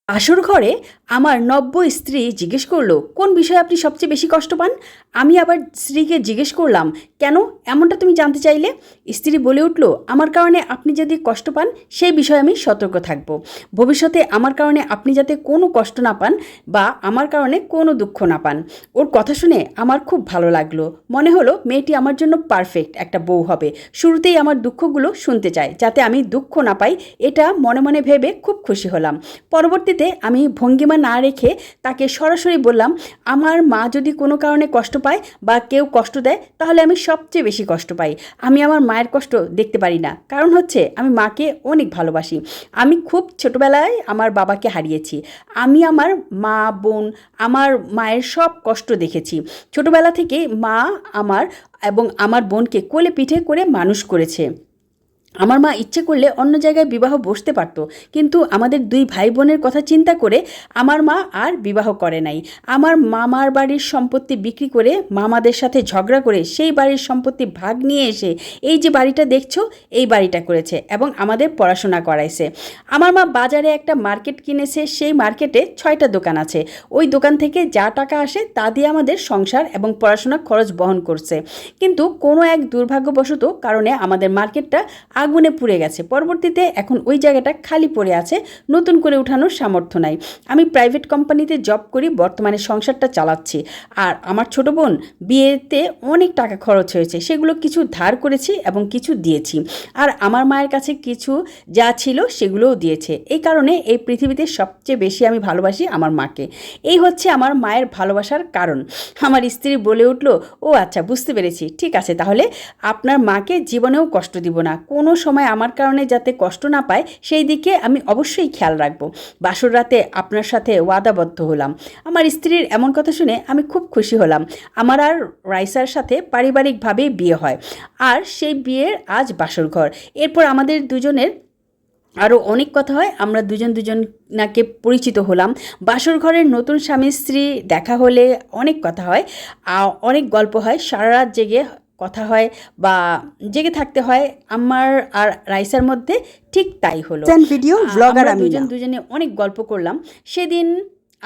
আসর ঘরে আমার নব্য স্ত্রী জিজ্ঞেস করলো, কোন বিষয়ে আপনি সবচেয়ে বেশি কষ্ট পান? আমি আবার স্ত্রীকে জিজ্ঞেস করলাম, কেন এমনটা তুমি জানতে চাইলে? স্ত্রী বলে উঠলো, আমার কারণে আপনি যদি কষ্ট পান সেই বিষয়ে আমি সতর্ক থাকব। ভবিষ্যতে আমার কারণে আপনি যাতে কোনো কষ্ট না পান বা আমার কারণে কোনো দুঃখ না পান। ওর কথা শুনে আমার খুব ভালো লাগলো। মনে হলো মেয়েটি আমার জন্য পারফেক্ট একটা বউ হবে। শুরুতেই আমার দুঃখগুলো শুনতে চায় যাতে আমি দুঃখ না পাই, এটা মনে মনে ভেবে খুব খুশি হলাম। পরবর্তীতে আমি ভঙ্গিমা না রেখে তাকে সরাসরি বললাম, আমার মা যদি কোনো কারণে কষ্ট পায় বা কেউ কষ্ট দেয় তাহলে আমি সবচেয়ে বেশি কষ্ট পাই। আমি আমার মায়ের কষ্ট দেখতে পারি না, কারণ হচ্ছে আমি মাকে অনেক ভালোবাসি। আমি খুব ছোটোবেলায় আমার বাবাকে হারিয়েছি। আমি আমার মা বোন আমার মায়ের সব কষ্ট দেখেছি। ছোটোবেলা থেকে মা আমার এবং আমার বোনকে কোলে পিঠে করে মানুষ করেছে। আমার মা ইচ্ছে করলে অন্য জায়গায় বিবাহ বসতে পারত, কিন্তু আমাদের দুই ভাই বোনের কথা চিন্তা করে আমার মা আর বিবাহ করে নাই। আমার মামার বাড়ির সম্পত্তি বিক্রি করে মামাদের সাথে ঝগড়া করে সেই বাড়ির সম্পত্তি ভাগ নিয়ে এসে এই যে বাড়িটা দেখছো এই বাড়িটা করেছে এবং আমাদের পড়াশোনা করাইছে। আমার মা বাজারে একটা মার্কেট কিনেছে, সেই মার্কেটে 6টা দোকান আছে। ওই দোকান থেকে যা টাকা আসে তা দিয়ে আমাদের সংসার এবং পড়াশোনা খরচ বহন করছে। কিন্তু কোনো এক দুর্ভাগ্যবশত কারণে আমাদের মার্কেটটা আগুনে পুড়ে গেছে। পরবর্তীতে এখন ওই জায়গাটা খালি পড়ে আছে, নতুন করে উঠানোর সামর্থ্য নাই। আমি প্রাইভেট কোম্পানিতে জব করি, বর্তমানে সংসারটা চালাচ্ছি। আর আমার ছোট বোন বিয়েতে অনেক টাকা খরচ হয়েছে, সেগুলো কিছু ধার করেছি এবং কিছু দিয়েছি। আর আমার মায়ের কাছে কিছু যা ছিল সেগুলোও দিয়েছে। এই কারণে এই পৃথিবীতে সবচেয়ে বেশি আমি ভালোবাসি আমার মাকে। এই হচ্ছে আমার মায়ের ভালোবাসার কারণ। আমার স্ত্রী বলে উঠল, ও আচ্ছা, বুঝতে পেরেছি, ঠিক আছে, তাহলে আপনার মাকে জীবনেও কষ্ট দিব না, কোনো সময় আমার কারণে যাতে কষ্ট না পায় সেই দিকে আমি অবশ্যই খেয়াল রাখব। বাসর রাতে আপনার সাথে ওয়াদাবদ্ধ হলাম। আমার স্ত্রীর এমন কথা শুনে আমি খুব খুশি হলাম। আমার আর রাইসার সাথে পারিবারিকভাবেই বিয়ে হয়, আর সেই বিয়ের আজ বাসর ঘর। এরপর আমাদের দুজনের আরও অনেক কথা হয়, আমরা দুজনাকে পরিচিত হলাম। বাসর ঘরের নতুন স্বামী স্ত্রী দেখা হলে অনেক কথা হয়, অনেক গল্প হয়, সারা রাত জেগে কথা হয় বা জেগে থাকতে হয়। আমার আর রাইসার মধ্যে ঠিক তাই হলো। ভিডিও ব্লগার আমি দুজনে অনেক গল্প করলাম সেদিন।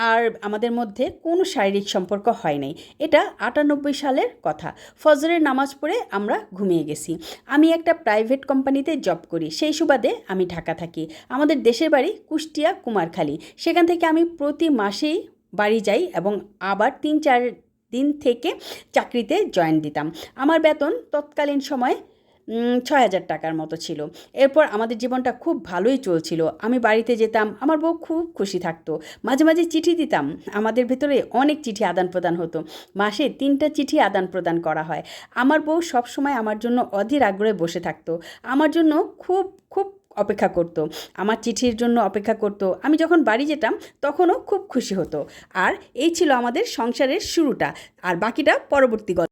আর আমাদের মধ্যে কোনো শারীরিক সম্পর্ক হয় নাই। এটা 98 সালের কথা। ফজরের নামাজ পড়ে আমরা ঘুমিয়ে গেছি। আমি একটা প্রাইভেট কোম্পানিতে জব করি, সেই সুবাদে আমি ঢাকা থাকি। আমাদের দেশের বাড়ি কুষ্টিয়া কুমারখালী। সেখান থেকে আমি প্রতি মাসেই বাড়ি যাই এবং আবার 3-4 দিন থেকে চাকরিতে জয়েন দিতাম। আমার বেতন তৎকালীন সময়ে 6,000 টাকার মতো ছিল। এরপর আমাদের জীবনটা খুব ভালোই চলছিল। আমি বাড়িতে যেতাম, আমার বউ খুব খুশি থাকতো। মাঝে মাঝে চিঠি দিতাম, আমাদের ভেতরে অনেক চিঠি আদান প্রদান হতো। মাসে 3টা চিঠি আদান প্রদান করা হয়। আমার বউ সবসময় আমার জন্য অধীর আগ্রহে বসে থাকতো, আমার জন্য খুব খুব অপেক্ষা করত, আমার চিঠির জন্য অপেক্ষা করত। আমি যখন বাড়ি যেতাম তখনও খুব খুশি হতো। আর এই ছিল আমাদের সংসারের শুরুটা, আর বাকিটা পরবর্তী গল্প।